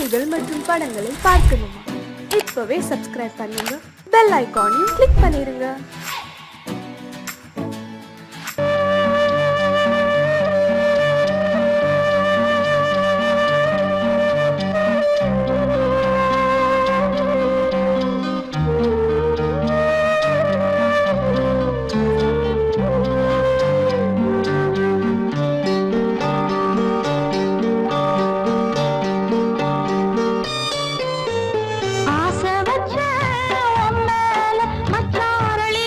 செய்திகள் மற்றும் படங்களை பார்க்கணுமா? இப்பவே சப்ஸ்கிரைப் பண்ணுங்க, பெல் ஐகானையும் கிளிக் பண்ணிருங்க. ஆசை வச்ச உன் மேல மச்சாரளி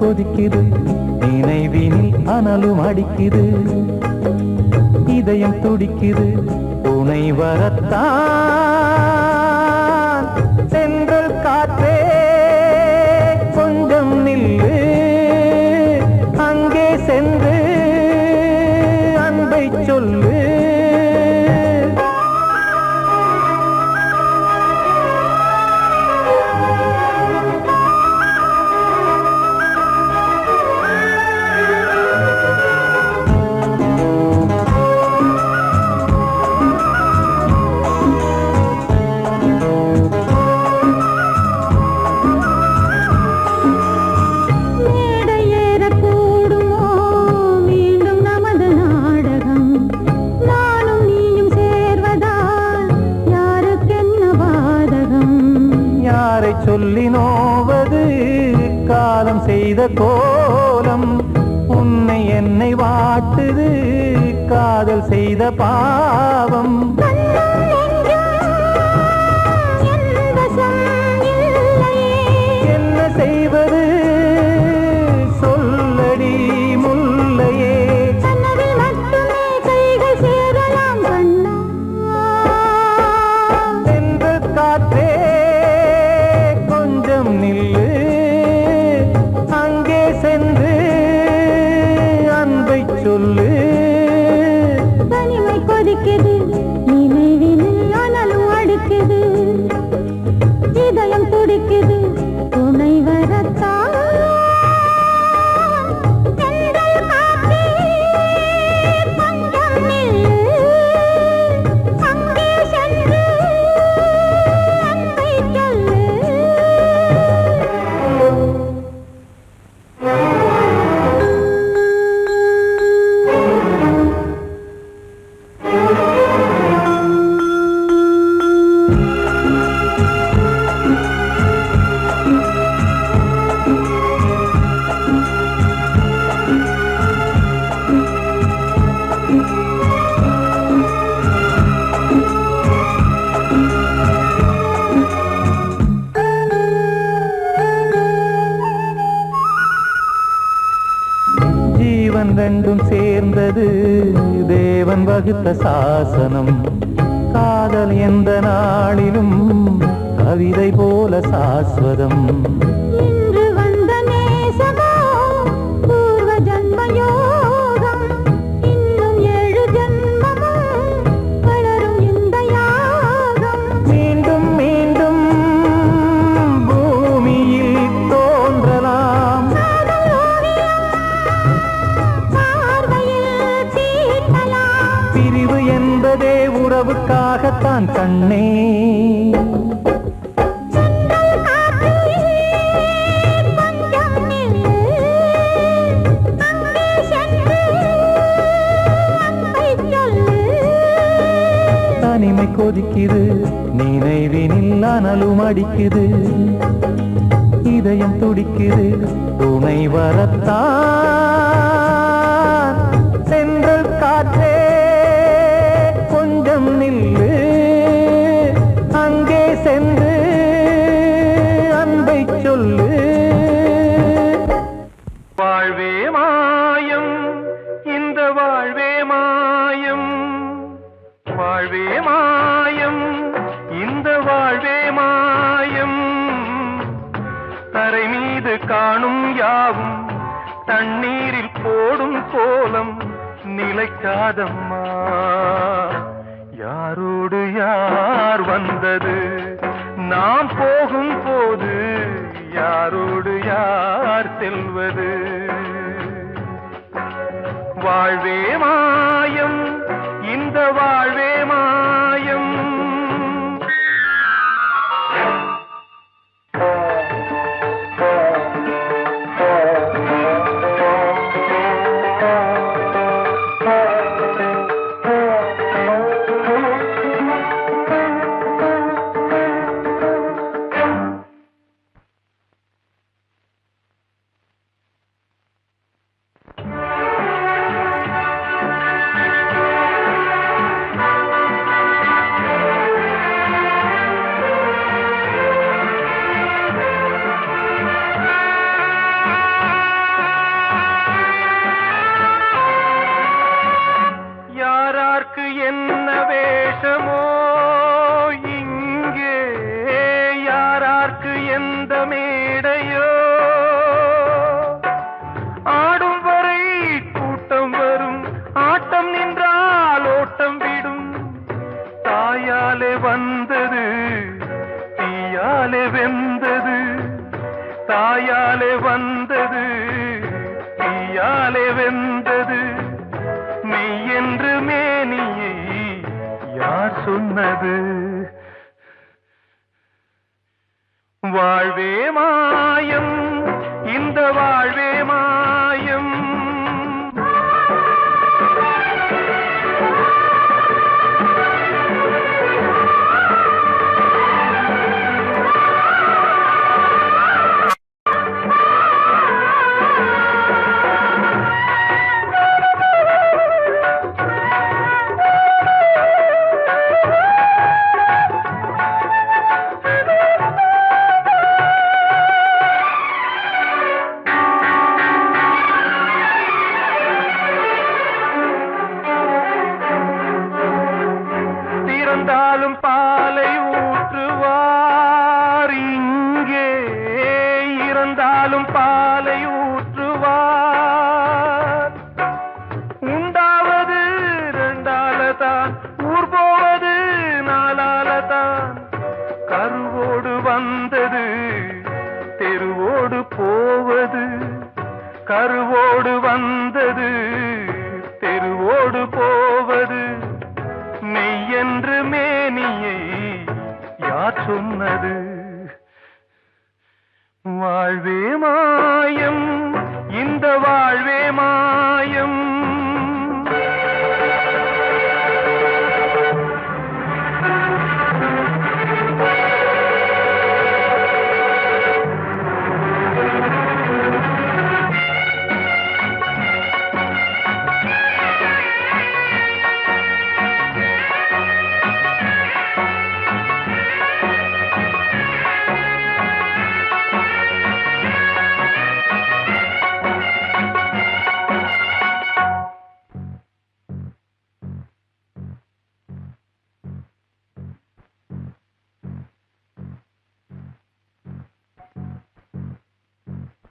கொதிக்குது நினைவினில் அனலும் அடிக்குது இதயம் துடிக்குது துணை வரத்தான் சென்றல் காற்றே கொஞ்சம் நில்லு அங்கே சென்று அன்பை சொல்லு சொல்லி நோவது காலம் செய்த கோலம் உன்னை என்னை வாட்டுது காதல் செய்த பாவம் என்ன செய்வது சொல்லடி முல்லையே சென்று காற்றே நில்லு அங்கே சென்று அன்பை சொல்லு தனிமை கொதிக்குது நினைவினில் அனலும் அடிக்குது இதயம் துடிக்குது துணை வரத்தான் ரெண்டும் சேர்ந்தது தேவன் வகுத்த சாசனம் காதல் எந்த நாளிலும் கவிதை போல சாஸ்வதம் இன்று வந்த நேசமோ பூர்வ ஜன்ம யோகம் இன்னும் 7 ஜன்மமும் வளரும் இந்த யாகம் மீண்டும் மீண்டும் பூமியில் தோன்றலாம் பிரிவு என்பதே உறவுக்காகத்தான் கண்ணே தனிமை கொதிக்குது நினைவினில் அனலும் அடிக்குது இதயம் துடிக்குது துணை வரத்தான் சென்றல் காற்றே கொஞ்சம் நில்லு அங்கே சென்று அன்பை சொல்லு வாழ்வே மாயம் இந்த வாழ்வே மாயம் வாழ்வே மாயம் இந்த வாழ்வே மாயம் தரை மீது காணும் யாவும் தண்ணீரில் போடும் கோலம் நிலைக்காதம்மா யாரோடு யார் வந்தது நாம் போகும் போது யாரோடு யார் செல்வது வாழ்வே மாயம் இந்த வாழ்வே மாயம் இந்த மேடையோ ஆடும் வரை கூட்டம் வரும் ஆட்டம் நின்றால் ஓட்டம் விடும் தாயாலே வந்தது தீயாலே வெந்தது தாயாலே வந்தது தீயாலே வெந்தது மெய் என்று மேனியை யார் சொன்னது வாழ்வே மாயம் இந்த வாழ்வே மாயம் இறந்தாலும் பாலை ஊற்றுவார் இங்கே இறந்தாலும் பாலை ஊற்றுவார் உண்டாவது ரெண்டாலதான் ஊர் போவது நாலாலதான் கருவோடு வந்தது தெருவோடு போவது கருவோடு வந்தது தெருவோடு போவது மெய் என்று மேனியை யார் சொன்னது வாழ்வே மாயம் இந்த வாழ்வே மாயம்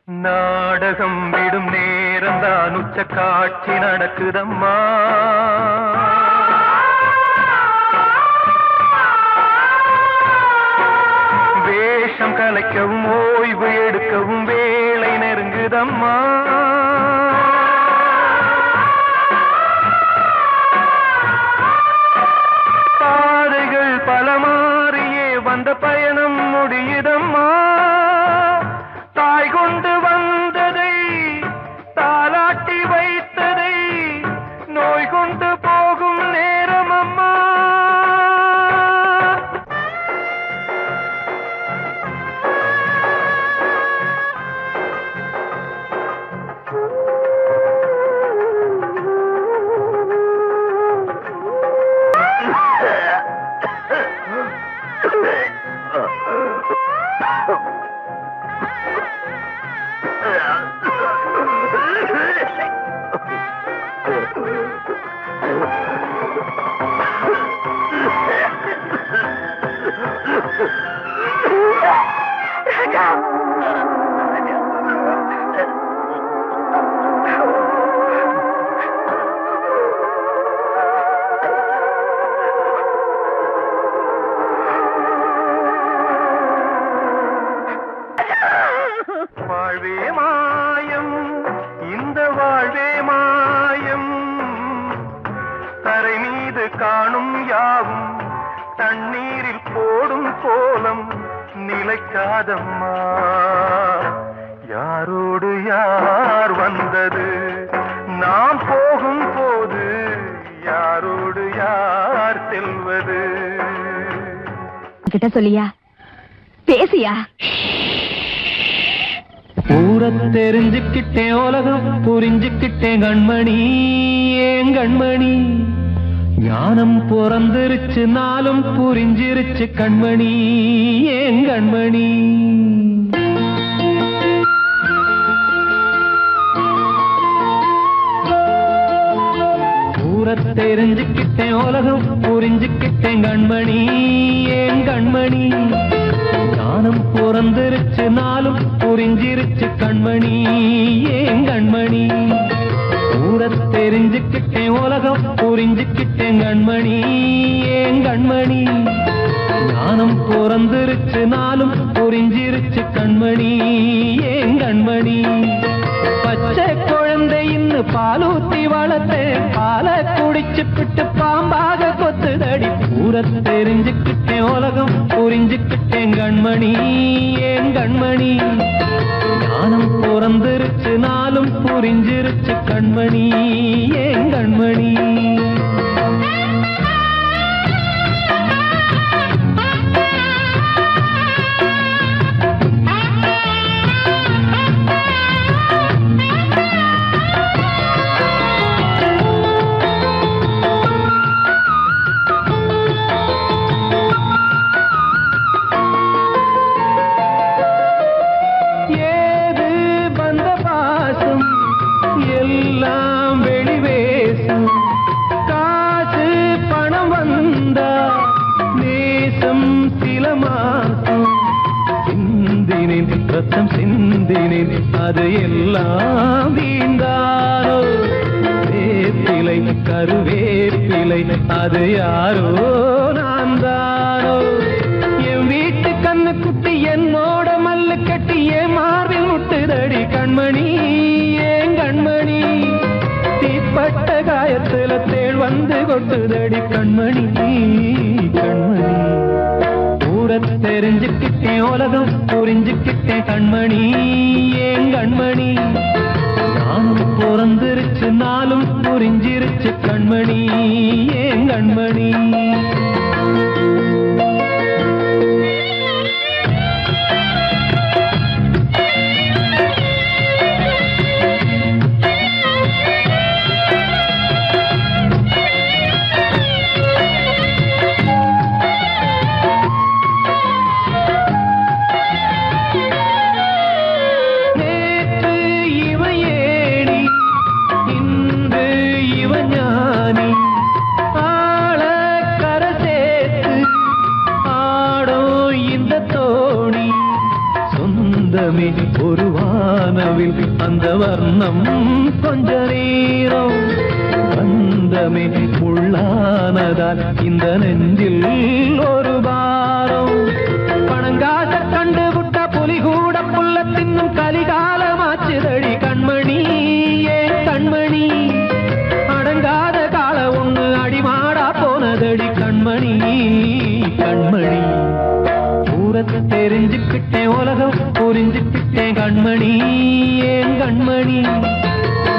நாடகம் விடும் நேரம் தான் உச்ச காட்சி நடக்குதம்மா வேஷம் கலைக்கவும் ஓய்வு எடுக்கவும் வேளை நெருங்குதம்மா பாதைகள் பல மாறியே வந்த பயணம் முடியுதம்மா தாய் கொண்டு வந்ததை தாலாட்டி வைத்ததை நோய் கொண்டு போகும் நேரம் அம்மா வாழ்வே மாயம் இந்த வாழ்வே மாயம் தரை மீது காணும் யாவும் தண்ணீரில் போடும் கோலம் நிலைக்காதம்மா யாரோடு யார் வந்தது நாம் போகும் போது யாரோடு யார் செல்வது கிட்ட சொல்லியா பேசியா ஊரை தெரிஞ்சுக்கிட்டேன் உலகம் புரிஞ்சுக்கிட்டேன் கண்மணி ஏன் கண்மணி ஞானம் பிறந்திருச்சு நாளும் புரிஞ்சிருச்சு கண்மணி ஏன் கண்மணி ஊரை தெரிஞ்சுக்கிட்டேன் உலகம் புரிஞ்சுக்கிட்டேன் கண்மணி ஏன் கண்மணி ஞானம் பிறந்திருச்சு நாளும் புரிஞ்சிருச்சு கண்மணி ஏன் கண்மணி ஊரை தெரிஞ்சுக்கிட்டேன் உலகம் புரிஞ்சுக்கிட்டேன் கண்மணி ஏன் கண்மணி ஞானம் பிறந்திருச்சு நாளும் புரிஞ்சிருச்சு கண்மணி ஏன் கண்மணி பச்சை குழந்தை இன்னும் பாலூத்தி வளர்த்து பாலை குடிச்சு பிட்டு பாம்பாக கொத்துதடி ஊரை தெரிஞ்சுக்கிட்டேன் உலகம் புரிஞ்சுக்கிட்டேன் கண்மணி ஏன் கண்மணி ஞானம் பிறந்திருச்சு நாளும் புரிஞ்சிருச்சு கண்மணி ஏன் கண்மணி ரத்தம் சிந்தினேன் அது எல்லாம் வீந்தாரோ வேப்பிலை கருவேப்பிலை அது யாரோ நான் தானோ என் வீட்டு கண்ணு குட்டி என்னோட மல்லு கட்டி என் மார்பில் முட்டுதடி கண்மணி ஏன் கண்மணி தீப்பட்ட காயத்துல தேள் வந்து கொட்டுதடி கண்மணி கண்மணி தெரிஞ்சுக்கிட்டேன் உலகம் புரிஞ்சுக்கிட்டேன் கண்மணி ஏன் கண்மணி நானும் பிறந்திருச்சு நாளும் புரிஞ்சிருச்சு கண்மணி ஏன் கண்மணி ஒரு வானவில் அந்த வர்ணம் கொஞ்ச நேரம் வந்தமே உள்ளானதால் இந்த நெஞ்சில் ஒரு பாரம் பணங்காச கண்டு விட்ட புலி கூட புல்ல தின்னும் கலிகாலமாச்சுதடி கண்மணி ஏன் கண்மணி அடங்காத கால ஒண்ணு அடிமாடா போனதடி கண்மணி கண்மணி தெரிஞ்சுக்கிட்டேன் உலகம் புரிஞ்சுக்கிட்டேன் கண்மணி ஏன் கண்மணி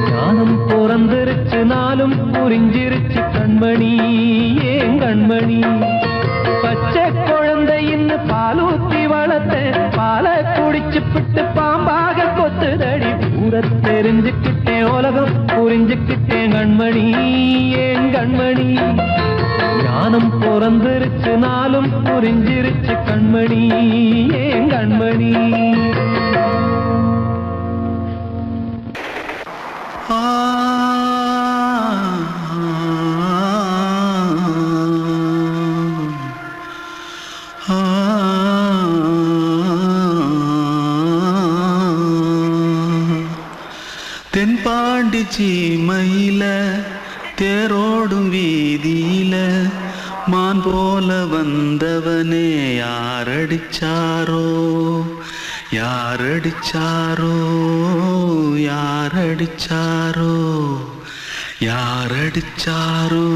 ஞானம் பிறந்திருச்சு நாளும் புரிஞ்சிருச்சு கண்மணி ஏன் கண்மணி பச்சை குழந்தை இன்னும் பாலூத்தி வளர்த்த பாலை குடிச்சு பிட்டு பாம்பாக கொத்துதடி ஊரை தெரிஞ்சுக்கிட்டேன் உலகம் புரிஞ்சுக்கிட்டேன் கண்மணி ஏன் கண்மணி ஞானம் பிறந்திருச்சு நாளும் புரிஞ்சிருச்சு கண்மணி ஏன் கண்மணி தென்பாண்டி சீமையில தேரோடும் வீதியில மான் போல வந்தவனே யாரடிச்சாரோ யாரடிச்சாரோ யாரடிச்சாரோ யாரடிச்சாரோ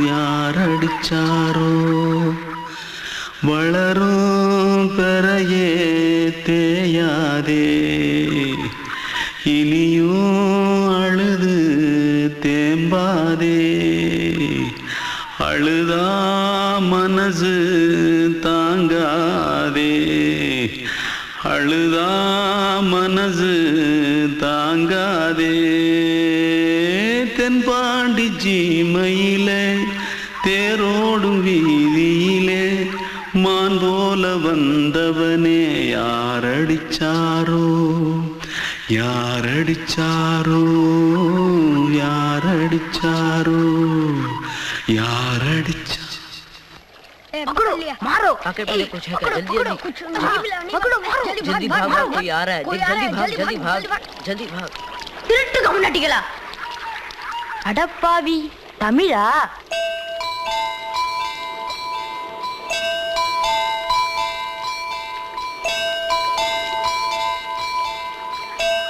யாரடிச்சாரோ வளரும் பெறையே தேயாதே இனியும் அழுது தேம்பாதே அழுதா மனசு தாங்காதே அழுதா மனசு தாங்காதே தென்பாண்டி சீமையிலே தேரோடும் வீதியிலே மான் போல வந்தவனே யாரடிச்சாரோ யாரடிச்சாரோ யாரடிச்சாரோ யாரடிச்சா पकड़ो मारो आके पहले कुछ है क्या? जल्दी जल्दी पकड़ो मारो जल्दी भाग, कोई आ रहा है। जल्दी भाग जल्दी भाग। திருட்டு கம்யூனிட்டிகளா அடப்பாவி தமிழா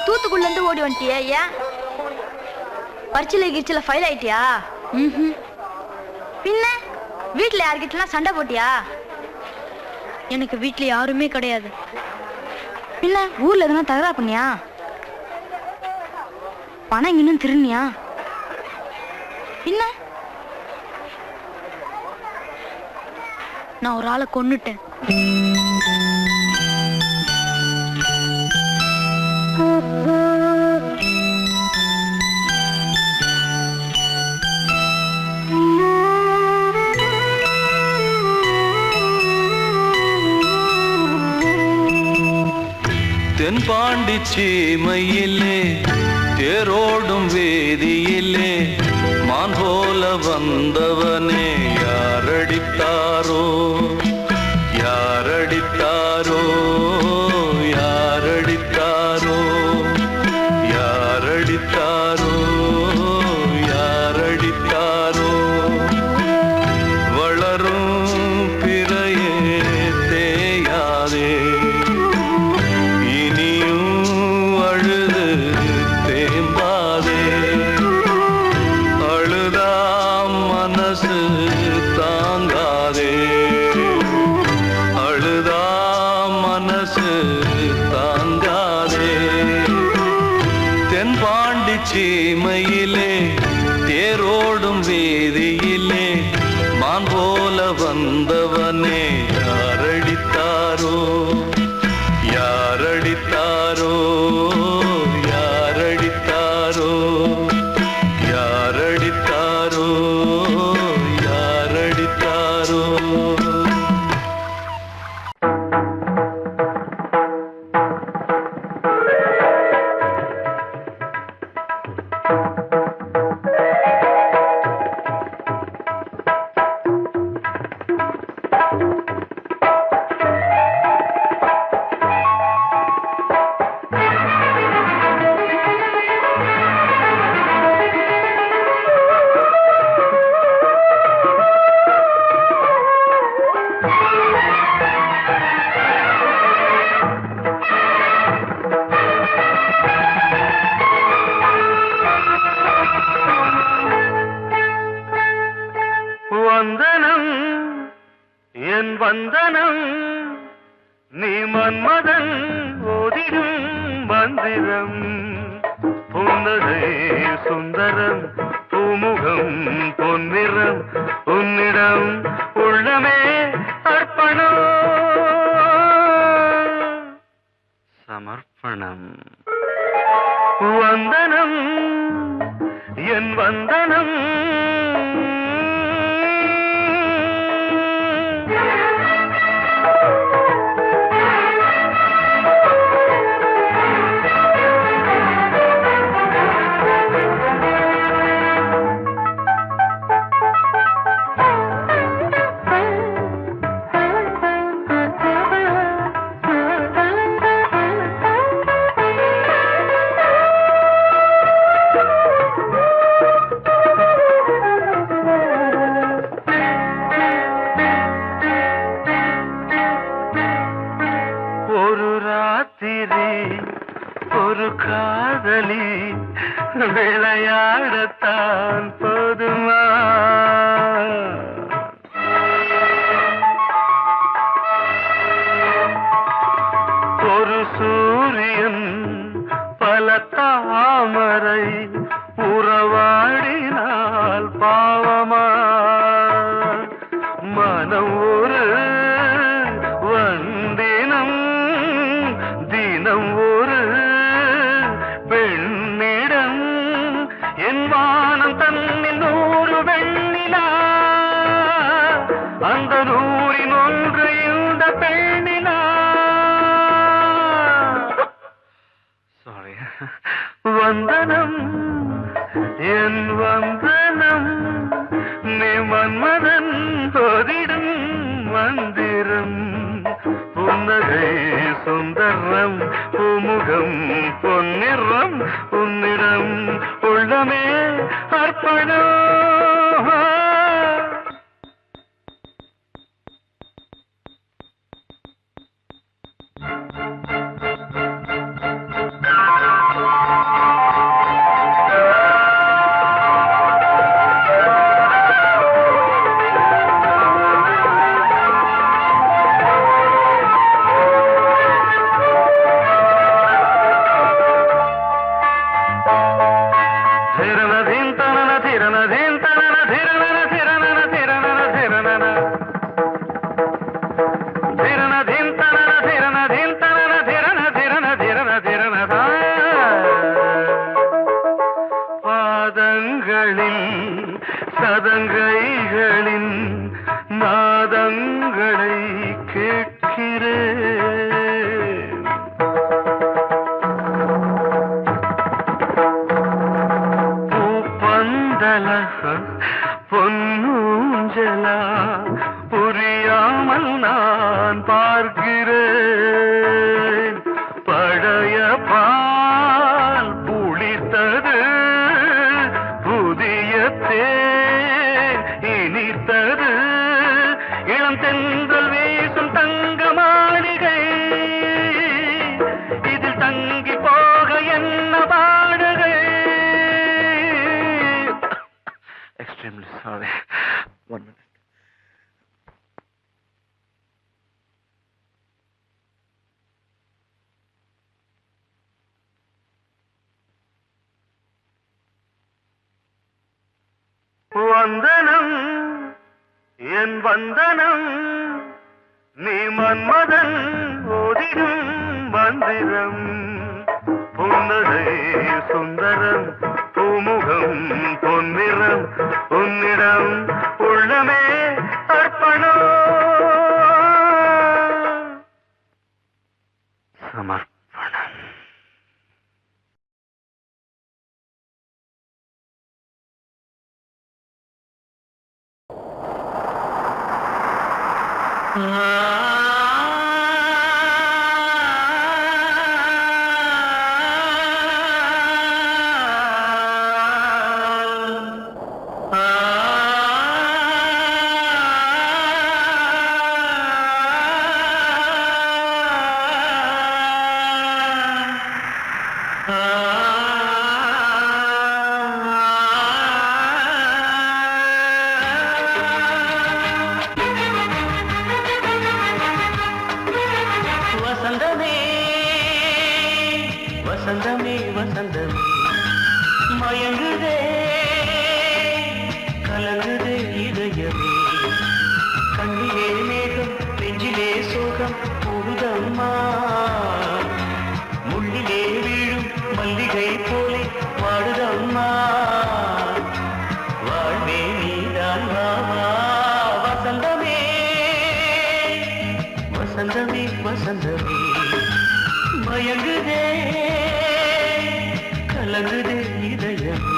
தூத்துக்குள்ள இருந்து ஓடி வந்துட்டியா? ஏன் பரிச்சையில கிரிச்சில ஃபைல் ஆயிட்டியா? பின்ன வீட்டுல யார்கிட்டலாம் சண்டை போட்டியா? எனக்கு வீட்டுல யாருமே கிடையாது. பின்ன ஊர்ல எதனா தகராறு பண்ணியா? பணம் இன்னும் திருநியா? பின்ன நான் ஒரு ஆளை கொன்னுட்டேன். தென்பாண்டி சீமையிலே தேரோடும் வேதியிலே மான் போல வந்தவனே யாரடித்தாரோ யாரடித்தாரோ யாரடித்தாரோ யாரடித்தாரோ யாரடித்தாரோ வளரும் பிறையே தேயாதே சீமையிலே தேரோடும் வேதியிலே மான் போல வந்தவனே யாரடித்தாரோ யாரடித்தாரோ யாரடித்தாரோ யாரடித்தாரோ யாரடித்தாரோ வந்தனம் என் வந்தனம் நீ மன்மதன் ஓதிடும் மந்திரம் புன்னகை சுந்தரம் பூமுகம் பொன்னிறம் உன்னிடம் உள்ளமே அர்ப்பணம் சமர்ப்பணம் வந்தனம் என் வந்தனம் ஒரு காதலி விளையாடத்தான் போதுமா ஒரு சூரியன் பல தாமரை உறவாடினால் பாவமா மனம் ஒரு வந்தினம் தினம் ஒரு பெண்ணிடம் என் வானம் தன்னில் 100 வெண்ணிலா அந்த 100ன் ஒன்று இந்த பெண்ணிலா சாரி வந்தனம் என் வந்தனம் நீ மன்மதன் போதிடும் பூமுகம் பொன்னிறம் உன்னிடம் உள்ளமே அர்ப்பணம். சதங்கைகளின் நாதங்களை கேட்கிறேன். பூப்பந்தல பொன்னூஞ்சலா புரியாமல் நான் பார்க்கிறேன். பழைய பால் புளித்தது, புதிய தேன் இனித்தது, இளம் தென்றல் வீசும் தங்க மாளிகை, இதில் தங்கி போக என்ன பாடுகை. Extremely sorry. 1 minute. வந்தனம் என் வந்தனம், நீ மன்மதன் ஓதிடும் மந்திரம். புன்னகை சுந்தரம், பூமுகம் பொன்னிறம், உன்னிடம் உள்ளமே அர்ப்பணம். சமர்ப்பணம். வசந்தமே வசந்தமே வசந்தமே, மயங்குதே கலங்குதே இதயமே. கண்ணிலே மேகம் நெஞ்சிலே சோகம் புகுதம்மா, முள்ளிலே வீழும் மல்லிகை போலே வாடுதம்மா. வாழ்வே நீதான் வாவா. வசந்தமே வசந்தமே வசந்தமே, மயங்குதே கலங்குதே இதயமே.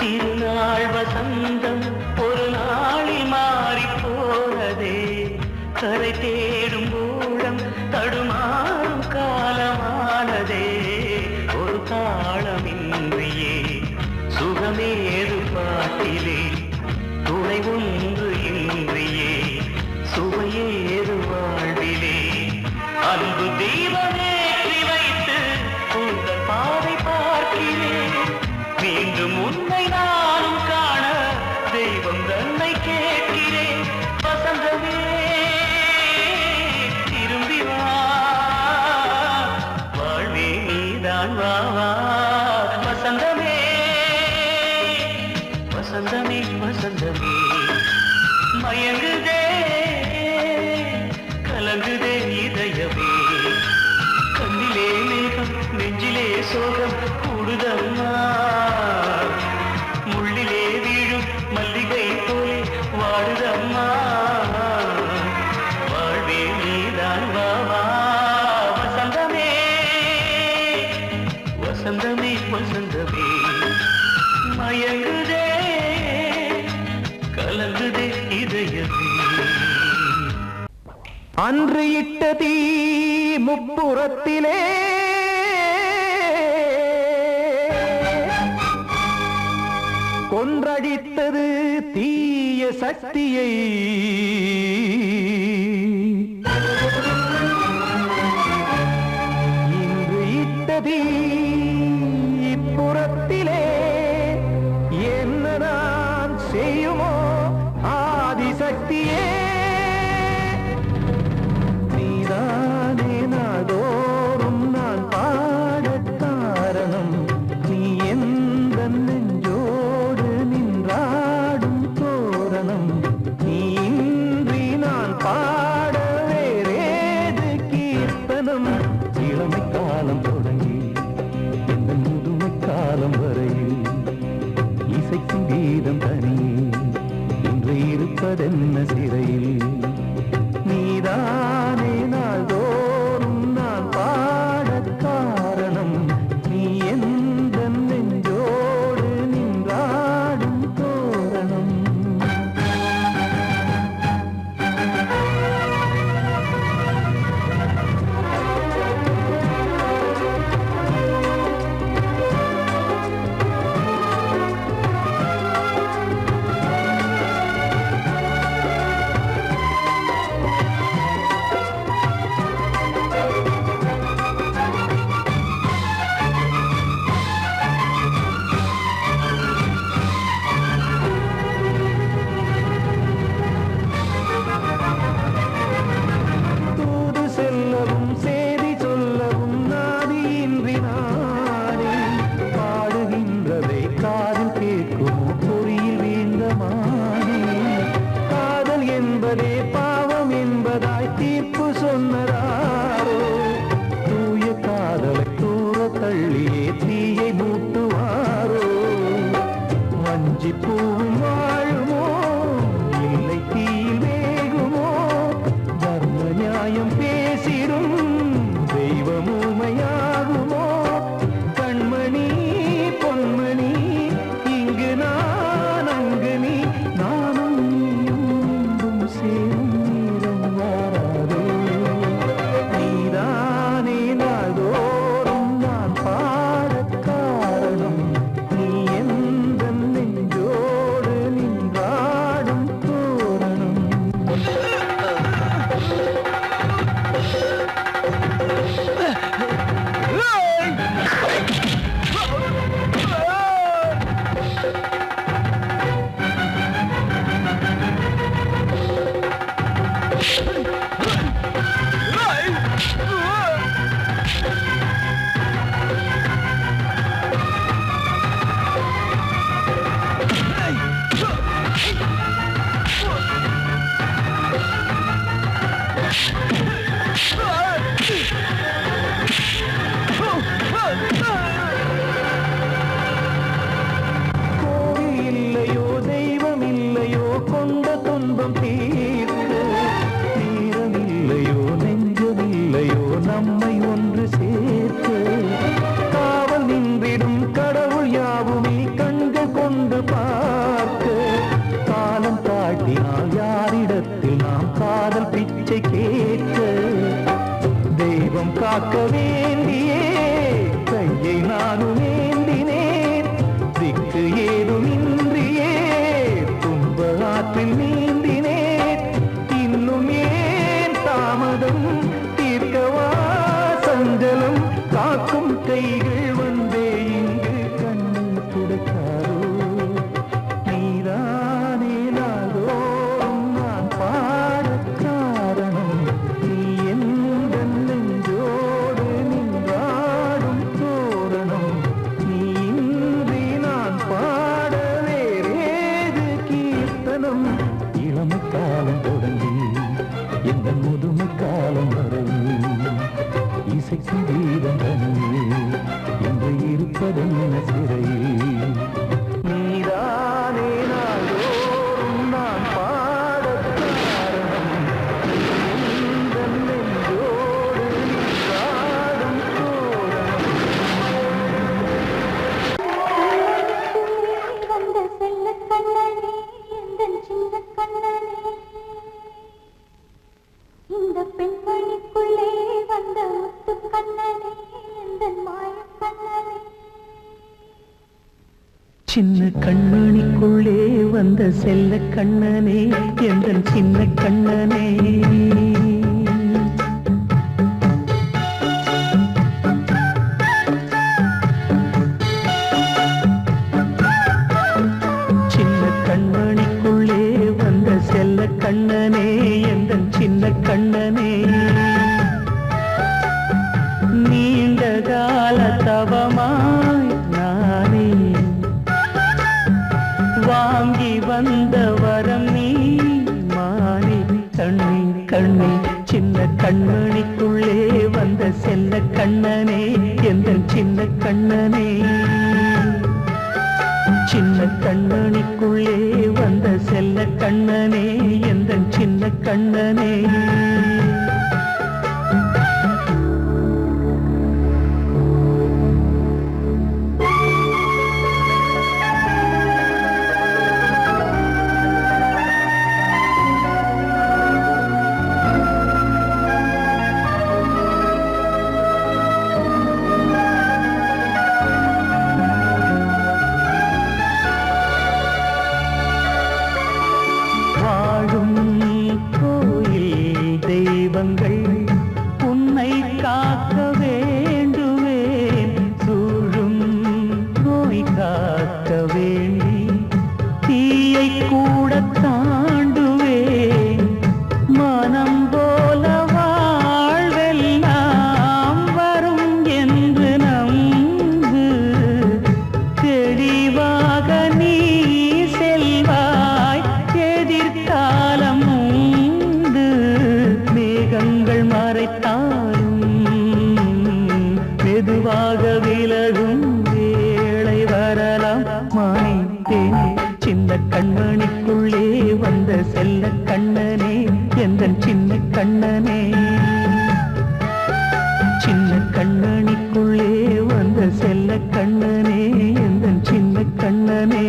திருநாள் வசந்தம் ஒரு நாளில் மாறி போனதே, கரை தேடும் ஊழம் தடுமாறும் காலமானதே. ஒரு தாளமின்றியே சுகமேது பாட்டிலே, துணை ஒன்று இன்றியே சுவையேது வாழ்விலே. அன்பு தீபமேற்றி வைத்து உங்கள் பாதை பார்க்கிறேன், மீண்டும் உன்னை நானும் காண தெய்வம் தன்னை கேட்கிறேன். வசந்தமே திரும்பி வா, வாழ்வே நீதான் வா வா. வசந்தமே வசந்தமே வசந்தமே, மயங்குதே கலங்குதே இதயமே கண்ணிலே மேகம் நெஞ்சிலே சோகம் கூடுதம்மா முள்ளிலே வீழும் மல்லிகை போலே வாடுதம்மா வாழ்வே நீதான் வாவா வசந்தமே வசந்தமே வசந்தமே மயங்குதே கலங்குதே இதயமே அன்று இட்ட தீ முப்புறத்திலே கொன்றடித்தது தீய சக்தியை இன்று இட்ட தீ இப்புறத்திலே என்ன நான் செய்யுமோ ஆதிசக்தியே நீதானே நாடோறும் நான் பாடக் காரணம் நீ எந்த நெஞ்சோடு நின்றாடும் தோரணம் நீ இன்றி நான் பாட வேறேது கீர்த்தனம் இளமை காலம் தொடங்கி எந்த முதுமை காலம் வரையில் இசைக்கும் கீதம் தனியே இன்று இருப்பதென்ன சிறையில் நீதானே நாள்தோறும் நான் பாடக் காரணம் நீ எந்த நெஞ்சோடு நின்றாடும் தோரணம் தூது செல்லவும் சேதி சொல்லவும் நாதியின்றி நானே பாடுகின்றதை காதில் கேட்கும் பொறியில் வீழ்ந்த மானே காதல் என்பதே பாவம் என்பதாய் தீர்ப்பு சொன்னதாரோ தூய காதலை தூர தள்ளியே தீயை மூட்டுவாரோ வஞ்சி பூவும் வாழுமோ இல்லை தீயில் வேகுமோ தர்ம நியாயம் பேசிடும் தெய்வமுமையாகுமோ கண்மணி பொன்மணி இங்கு நான் அங்கு நீ நானும் நீயும் மீண்டும் சேரும் நேரம் வாராதோ நீதானே நாள்தோறும் நான் பாடக் காரணம் நீ எந்த நெஞ்சோடு நின்றாடும் தோரணம் கோவில் இல்லையோ தெய்வம் இல்லையோ கொண்ட துன்பம் தீர்க்க தீரம் இல்லையோ நெஞ்சம் இல்லையோ நம்மை ஒன்று சேர்க்க காவல் நின்றிடும் கடவுள் யாவுமே கண்கள் கொண்டு பார்க்க காலம் தாட்டினால் யாரிடத்தில் நாம் காதல் பிச்சை கேட்க தெய்வம் காக்க வேண்டியே கையை நானும் ஏந்தினேன் திக்கு ஏதுமின்றியே துன்ப ஆற்றில் நீந்தினேன் இன்னும் ஏன் தாமதம் தீர்க்கவா சஞ்சலம் காக்கும் கைகள் வந்தே இங்கு கண்ணை துடைக்காரோ நீதானே நாள்தோறும் நான் பாடக் காரணம் நீ எந்த நெஞ்சோடு நின்றாடும் தோரணம் நீ இன்றி நான் பாட வேறேது கீர்த்தனம் இளமை காலம் தொடங்கி எந்த முதுமை காலம் இருப்பதென்ன சிறையில் நீதானே நாள்தோறும் நான் பாடக் காரணம் எந்தன் நெஞ்சோடு நீ பாடும் தோரணம் வந்த செல்ல கண்ணனே எந்தன் சின்ன கண்ணனே இந்த பெண்மணிக்குள்ளே வந்த முத்து கண்ணனே எந்தன் மாய கண்ணனே சின்ன கண்மணிக்குள்ளே வந்த செல்ல கண்ணனே எந்தன் சின்ன கண்ணனே சின்ன கண்மணிக்குள்ளே வந்த செல்ல கண்ணனே எந்தன் சின்ன கண்ணனே நீண்ட கால தவமாய் நானே வாங்கி வந்த வரம் நீ மானே கண்ணே கண்ணே சின்ன கண்மணிக்குள்ளே வந்த செல்ல கண்ணனே எந்தன் சின்ன கண்ணனே சின்ன கண்மணிக்குள்ளே வந்த செல்ல கண்ணனே எந்தன் சின்ன கண்ணனே வாழும் கோயில் தெய்வங்கள் உன்னை காக்க வேண்டுவேன் சூழும் நோய் காக்க வேண்டி தீயை கூட தாண்டுவேன் மனம் போல வாழ்வெல்லாம் வரும் என்று நம்பு தெளிவாக நீ செல்வாய் எதிர்காலம் உண்டு மேகங்கள் மறைத்தாலும் மெதுவாக விலகும் வேளை வரலாம் மானித்தேனே சின்ன கண்மணிக்குள்ளே வந்த செல்ல கண்ணனே எந்தன் சின்ன கண்ணனே சின்ன கண்ணனிக்குள்ளே வந்த செல்ல கண்ணனே எந்தன் சின்ன கண்ணனே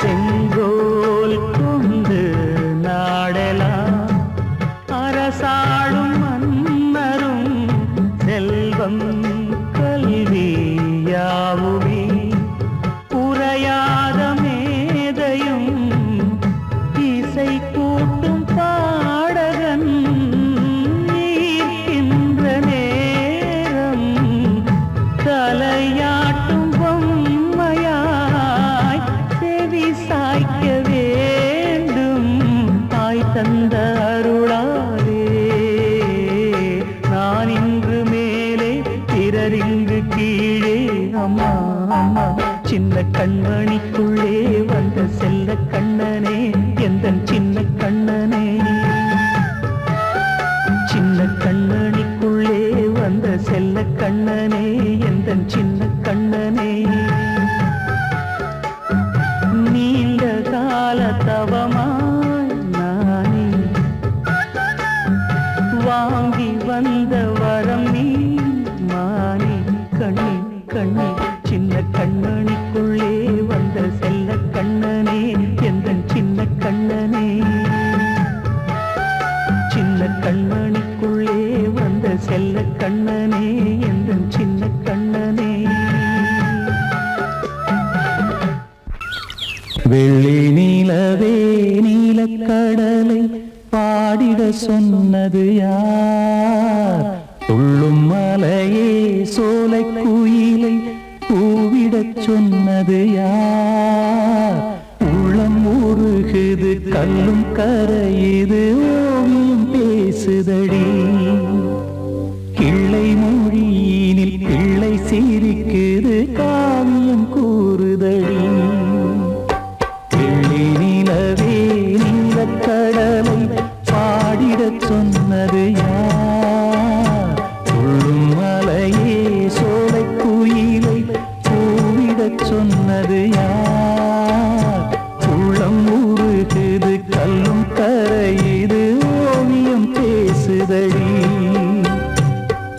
செங்கோல் கொண்டு நாடலாம் அரசாளும் மன்னரும் செல்வம் கல்வியாவுமே உரையாத மேதையும் இசை கூட்டும் பாடகன் ஈர்க்கின்ற நேரம் தலையாட்டும் பொம்மையாய் செவி சாய்க்க வேண்டும் தாய் தந்த அருளாலே நான் இன்று மேலே பிறரிங்கு கீழே அம்மா அம்மா சின்ன கண்மணிக்குள்ளே வந்த செல்ல கண்ணனே எந்தன் சின்ன கண்ணனே சின்ன கண்ணனிக்குள்ளே வந்த செல்ல கண்ணனே எந்தன் சின்ன கண்ணனே நீண்ட கால தவமாய் நானே வாங்கி வந்த வரம் நீ மானே கண்ணே கண்ணே சின்ன கண்ணனிக்குள்ளே வந்த செல்ல கண்ணனே எந்தன் சின்ன கண்ணனே சின்ன கண்ணனிக்குள்ளே வந்த செல்ல கண்ணனே எந்தன் சின்ன கண்ணனே வெள்ளி நீலவே நீலக்கடலை பாடிட சொன்னது யார் துள்ளும் மலையே சோலை குயிலை சொன்னது யார்? உள்ளம் உருகுது கல்லும் கரையுது ஓவியம் பேசுதடி. கிள்ளை மொழியினில் பிள்ளை சிரிக்குது காவியம் கூறுதடி. வெள்ளி நிலவே நீலக்கடலை பாடிடச் சொன்னது யார்? துள்ளும் மலையே சோலை குயிலை பூவிடச் சொன்னது யார்? உள்ளம் உருகுது கல்லும் கரையுது ஓவியம் பேசுதடி.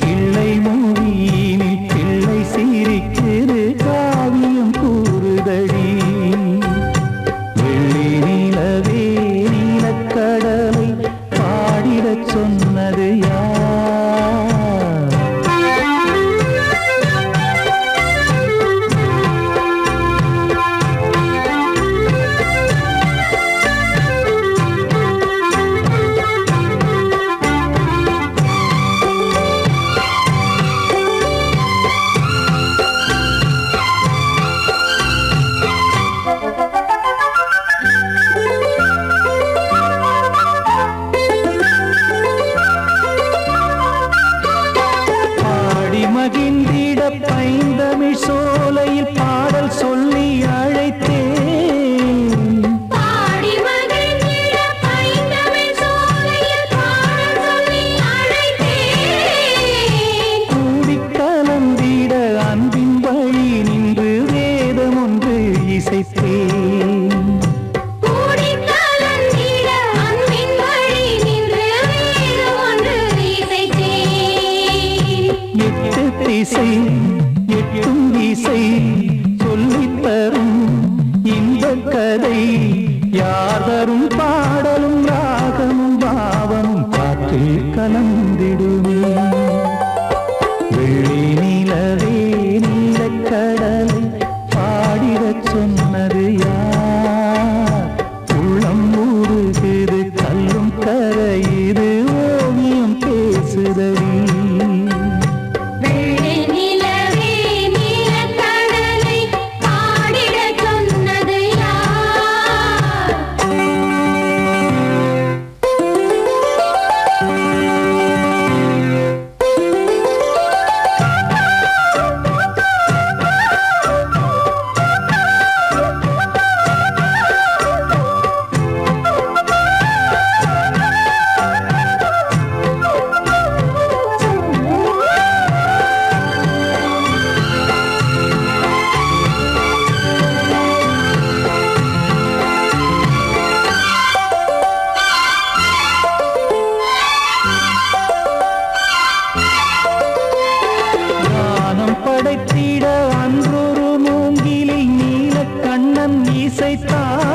கிள்ளை மொழியினில் பிள்ளை சிரிக்குது காவியம் கூறுதடி. வெள்ளி நிலவே நீலக்கடலை பாடிடச் சொன்னது யார்? மகிழ்ந்திட பைந்தமிழ் சோலையில் பாடல் சொல்லி அழைத்தேன். பாடி மகிழ்ந்திட பைந்தமிழ் சோலையில் பாடல் சொல்லி அழைத்தேன். கூடிக் கலந்திட அன்பின் வழி நின்று வேதம் ஒன்று இசைத்தேன். கூடிக் கலந்திட அன்பின் வழி நின்று வேதம் ஒன்று இசைத்தேன். எட்டு திசை எட்டும் இசை சொல்லித் தரும் இந்த கதை யார் தரும் பாடலும் ராகமும் பாவமும் காற்றில் கலந்திடுமே. வெள்ளி நிலவே நீலக்கடலை பாடிடச் சொன்னது யார்? உள்ளம் உருகுது கல்லும் கரையுது ஓவியம் பேசுதடி. வெள்ளி நிலவே நீலக்கடலை பாடிடச் சொன்னது யார்? ஞானம் படைத்திட அன்றொரு மூங்கிலில் நீலக்கண்ணன் இசைத்தான்.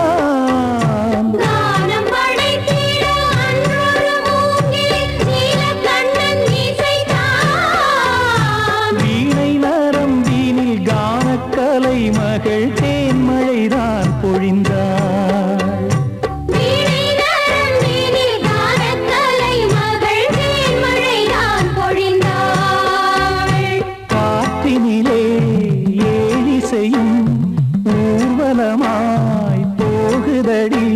கானம் படைத்திட அன்றொரு மூங்கில் நீலக்கண்ணன் இசைத்தான். வீணை நரம்பினில் கானக்கலை மகள் தேன்மழைதான் பொழிந்தாள். வீணை நரம்பினில் கானக்கலை மகள் தேன்மழைதான் பொழிந்தாள். காற்றினிலே ஏழிசையும் ஊர்வலமாய் போகுதடி.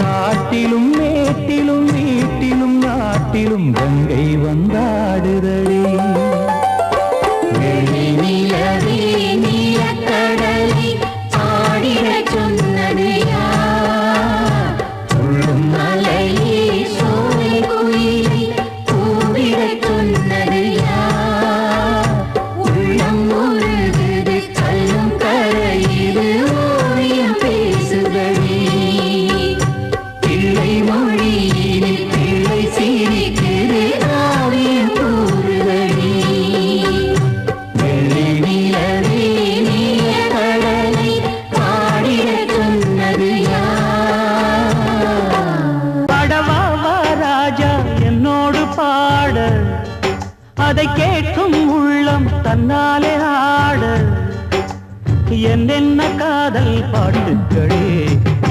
காட்டிலும் மேட்டிலும் வீட்டிலும் நாட்டிலும் கங்கை வந்தாடுதடி. வெள்ளி நிலவே நீலக்கடலை பாடிடச் சொன்னது யார்? உள்ளும் மலையே சோலை குயிலை பூவிடச் சொன்னது யார்? உள்ளம் உருகுது கல்லும் கரையுது ஓவியம் பேசுதடி. பிள்ளை மொழியினில் பிள்ளை சிரிக்குது காவியம் கூறுதடி. வெள்ளி நிலவே நீலக்கடலை பாடிடச் சொன்னது யார்? பாடவா வா ராஜா என்னோடு பாட, அதை கேட்கும் உள்ளம் தன்னாலே ஆட. என்னென்ன காதல் பாட்டுக்களே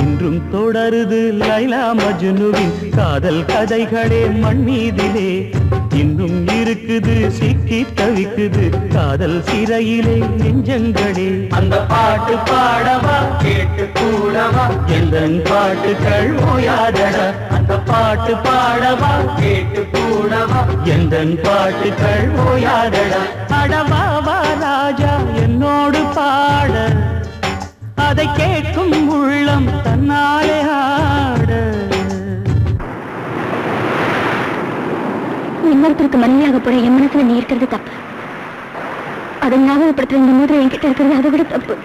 இன்றும் தொடருது லைலா மஜ்னுவின் காதல் கதைகளே மண் மீதிலே. இன்னும் இருக்குது சிக்கி தவிக்குது காதல் சிறையிலே நெஞ்சங்களே அந்த பாட்டு பாடவா கேட்டு கூடவா எந்தன் பாட்டுகள் ஓயாதடா அந்த பாட்டு பாடவா கேட்டு கூடவா எந்தன் பாட்டுகள் ஓயாதடா அடவாவா ராஜா என்னோடு பாட அதை கேட்கும் உள்ளம் தன்னாலே ஆட இன்னொருத்தருக்கு மனைவியாக போற என் மனசுல நீ இருக்கிறது தப்பு அதை ஞாபகப்படுத்துற இந்த மோதிரம் என்கிட்ட இருக்கிறது அதை விட தப்பு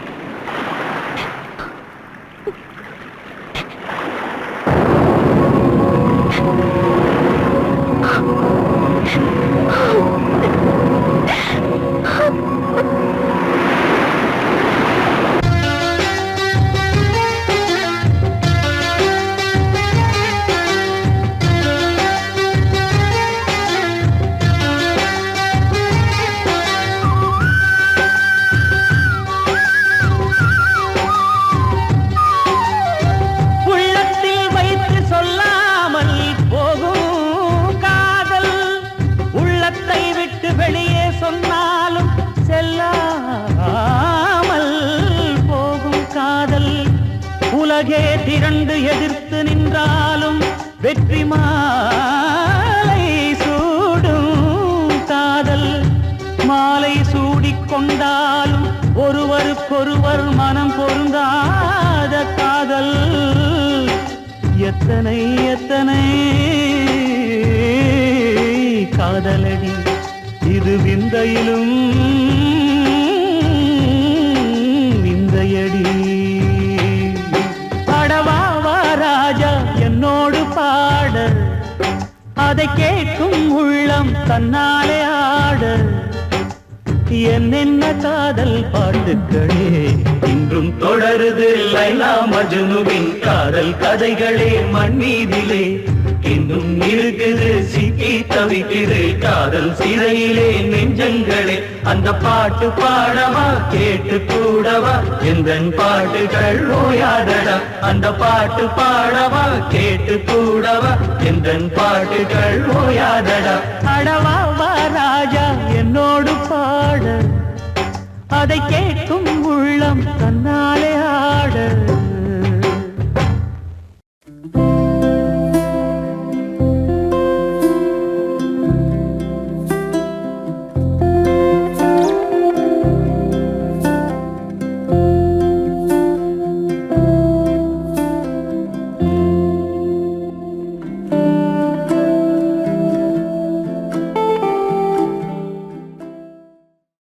வெளியே சொன்னாலும் செல்லாமல் போகும் காதல் உலகே திரண்டு எதிர்த்து நின்றாலும் வெற்றி மாலை சூடும் காதல் மாலை சூடிக்கொண்டாலும் ஒருவருக்கொருவர் மனம் பொருந்தாத காதல் எத்தனை எத்தனை காதலடி இது விந்தையிலும் விந்தையடி பாடவாவா ராஜா என்னோடு பாட அதை கேட்கும் உள்ளம் தன்னாலே ஆட என்னென்ன காதல் பாட்டுக்களே இன்றும் தொடருது லைலா மஜ்னுவின் காதல் கதைகளே மண் மீதிலே இன்னும் இருக்குது சிக்கி தவிக்குது காதல் சிறையிலே நெஞ்சங்களே அந்த பாட்டு பாடவா கேட்டு கூடவா எந்தன் பாட்டுகள் ஓயாதடா அந்த பாட்டு பாடவா கேட்டு கூடவா எந்தன் பாட்டுகள் ஓயாதடா அடவாவா ராஜா என்னோடு பாட அதை கேட்கும் உள்ளம் தன்னாலே ஆட